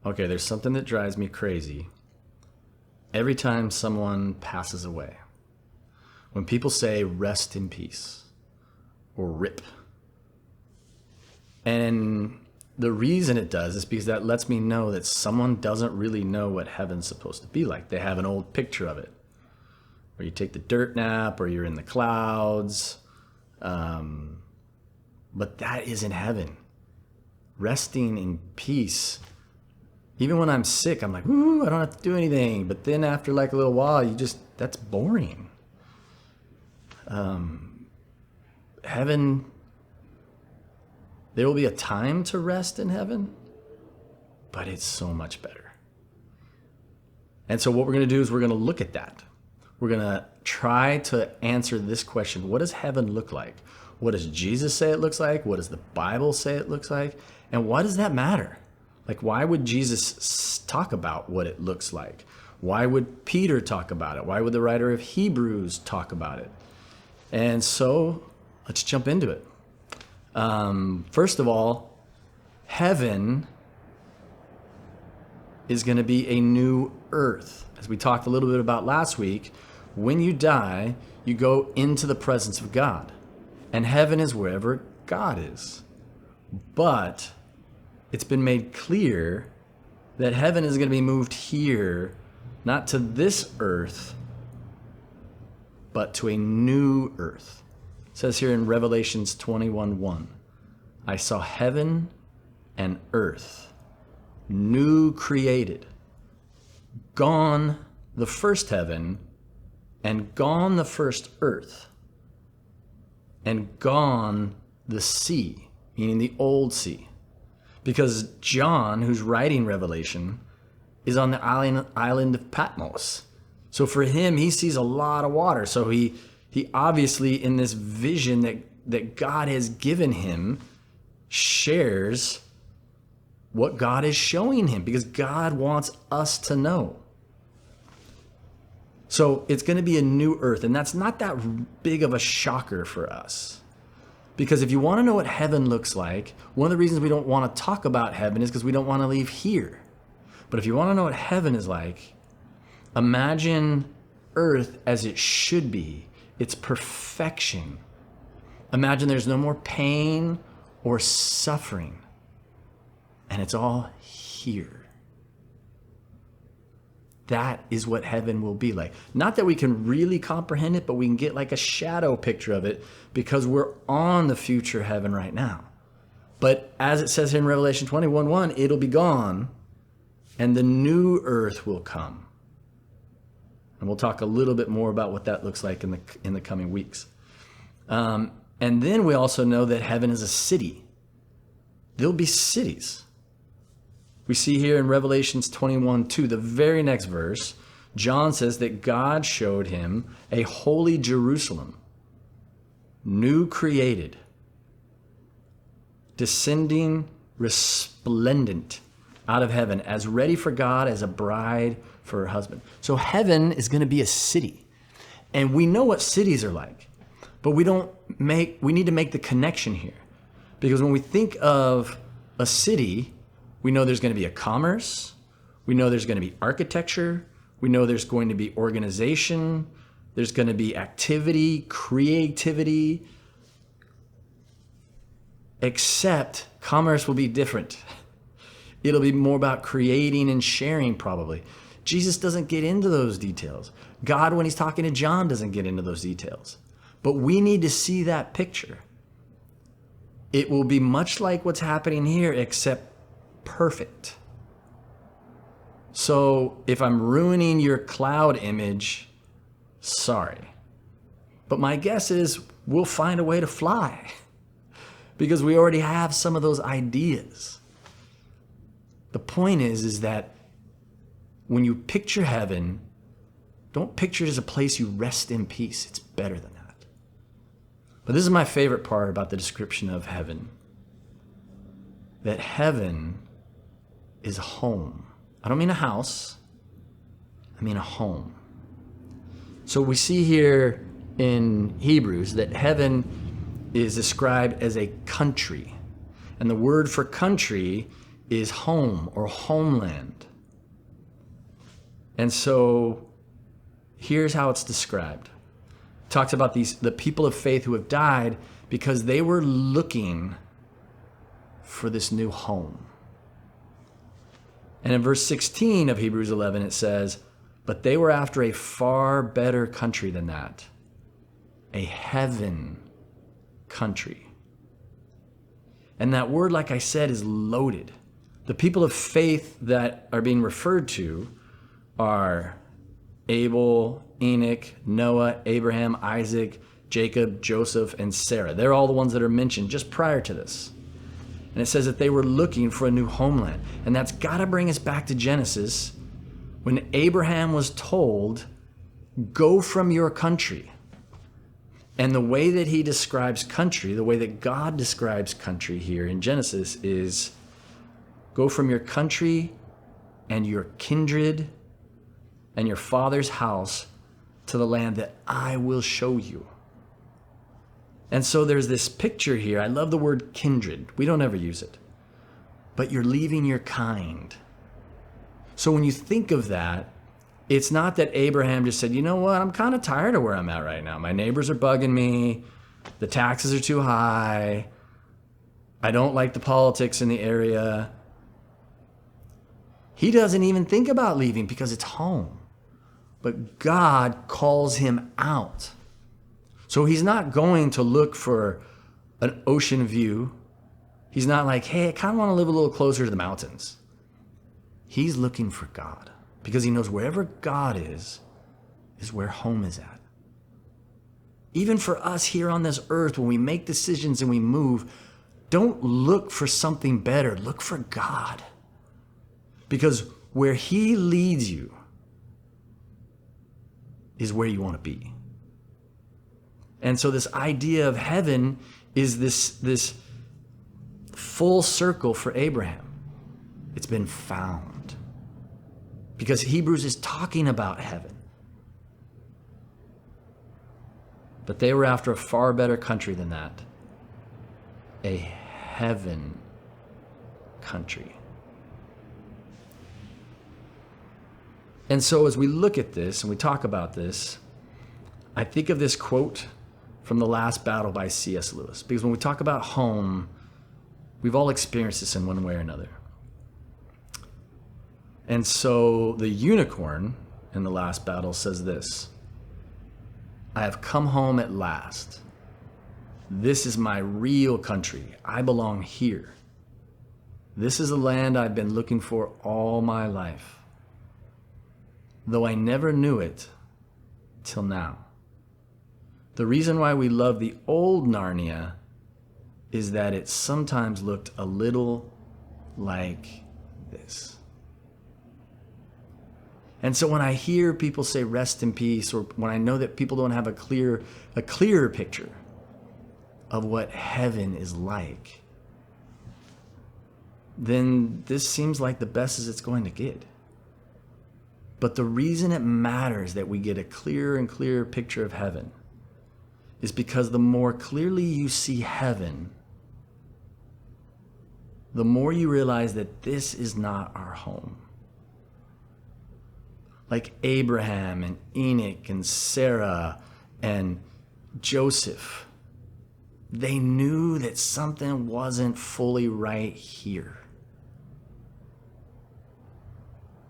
Okay, there's something that drives me crazy every time someone passes away. When people say rest in peace or RIP. And the reason it does is because that lets me know that someone doesn't really know what heaven's supposed to be like. They have an old picture of it, where you take the dirt nap or you're in the clouds. But that isn't heaven. Resting in peace. Even when I'm sick, I'm like, ooh, I don't have to do anything. But then after like a little while, that's boring. Heaven, there will be a time to rest in heaven, but it's so much better. And so what we're going to do is we're going to look at that. We're going to try to answer this question. What does heaven look like? What does Jesus say it looks like? What does the Bible say it looks like? And why does that matter? Like, why would Jesus talk about what it looks like? Why would Peter talk about it? Why would the writer of Hebrews talk about it? And so let's jump into it. First of all, heaven is going to be a new earth. As we talked a little bit about last week, when you die, you go into the presence of God. And heaven is wherever God is. But it's been made clear that heaven is going to be moved here, not to this earth, but to a new earth. It says here in Revelations 21:1, I saw heaven and earth, new created, gone the first heaven, and gone the first earth, and gone the sea, meaning the old sea. Because John, who's writing Revelation, is on the island of Patmos. So for him, he sees a lot of water. So he obviously, in this vision that God has given him, shares what God is showing him, because God wants us to know. So it's going to be a new earth, and that's not that big of a shocker for us. Because if you want to know what heaven looks like, one of the reasons we don't want to talk about heaven is because we don't want to leave here. But if you want to know what heaven is like, imagine earth as it should be. It's perfection. Imagine there's no more pain or suffering. And it's all here. That is what heaven will be like. Not that we can really comprehend it, but we can get like a shadow picture of it because we're on the future heaven right now. But as it says here in Revelation 21:1, it'll be gone and the new earth will come. And we'll talk a little bit more about what that looks like in the coming weeks. And then we also know that heaven is a city. There'll be cities. We see here in Revelations 21:2, the very next verse, John says that God showed him a holy Jerusalem, new created, descending resplendent out of heaven, as ready for God as a bride for her husband. So heaven is going to be a city. And we know what cities are like, but we need to make the connection here. Because when we think of a city, we know there's going to be a commerce. We know there's going to be architecture. We know there's going to be organization. There's going to be activity, creativity. Except commerce will be different. It'll be more about creating and sharing probably. Jesus doesn't get into those details. God, when he's talking to John, doesn't get into those details. But we need to see that picture. It will be much like what's happening here, except perfect. So if I'm ruining your cloud image, sorry. But my guess is we'll find a way to fly because we already have some of those ideas. The point is that when you picture heaven, don't picture it as a place you rest in peace. It's better than that. But this is my favorite part about the description of heaven. That heaven is a home. I don't mean a house. I mean a home. So we see here in Hebrews that heaven is described as a country. And the word for country is home or homeland. And so here's how it's described. It talks about the people of faith who have died because they were looking for this new home. And in verse 16 of Hebrews 11, it says, but they were after a far better country than that, a heaven country. And that word, like I said, is loaded. The people of faith that are being referred to are Abel, Enoch, Noah, Abraham, Isaac, Jacob, Joseph, and Sarah. They're all the ones that are mentioned just prior to this. And it says that they were looking for a new homeland. And that's got to bring us back to Genesis, when Abraham was told, go from your country. And the way that he describes country, the way that God describes country here in Genesis is, go from your country and your kindred and your father's house to the land that I will show you. And so there's this picture here. I love the word kindred. We don't ever use it. But you're leaving your kind. So when you think of that, it's not that Abraham just said, you know what, I'm kind of tired of where I'm at right now. My neighbors are bugging me. The taxes are too high. I don't like the politics in the area. He doesn't even think about leaving because it's home. But God calls him out. So he's not going to look for an ocean view. He's not like, hey, I kind of want to live a little closer to the mountains. He's looking for God because he knows wherever God is where home is at. Even for us here on this earth, when we make decisions and we move, don't look for something better. Look for God. Because where he leads you is where you want to be. And so this idea of heaven is this full circle for Abraham. It's been found. Because Hebrews is talking about heaven. But they were after a far better country than that. A heaven country. And so as we look at this and we talk about this, I think of this quote from The Last Battle by C.S. Lewis. Because when we talk about home, we've all experienced this in one way or another. And so the unicorn in The Last Battle says this: I have come home at last. This is my real country. I belong here. This is the land I've been looking for all my life, though I never knew it till now. The reason why we love the old Narnia is that it sometimes looked a little like this. And so when I hear people say rest in peace, or when I know that people don't have a clearer picture of what heaven is like, then this seems like the best as it's going to get. But the reason it matters that we get a clearer and clearer picture of heaven is because the more clearly you see heaven, the more you realize that this is not our home. Like Abraham and Enoch and Sarah and Joseph, they knew that something wasn't fully right here.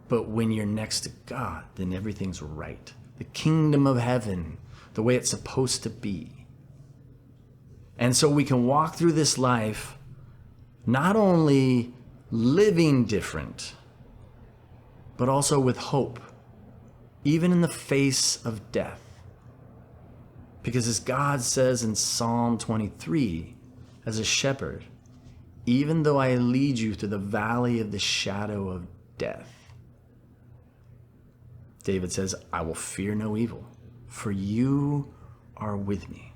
But when you're next to God, then everything's right. The kingdom of heaven, the way it's supposed to be. And so we can walk through this life not only living different, but also with hope, even in the face of death. Because as God says in Psalm 23, as a shepherd, even though I lead you through the valley of the shadow of death, David says, I will fear no evil, for you are with me.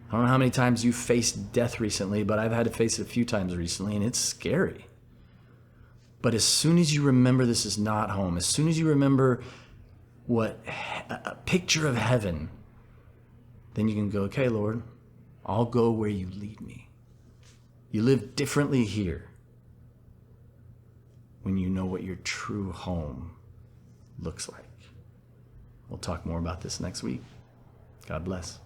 I don't know how many times you've faced death recently, but I've had to face it a few times recently, and it's scary. But as soon as you remember this is not home, as soon as you remember what a picture of heaven, then you can go, okay, Lord, I'll go where you lead me. You live differently here. when you know what your true home looks like. We'll talk more about this next week. God bless.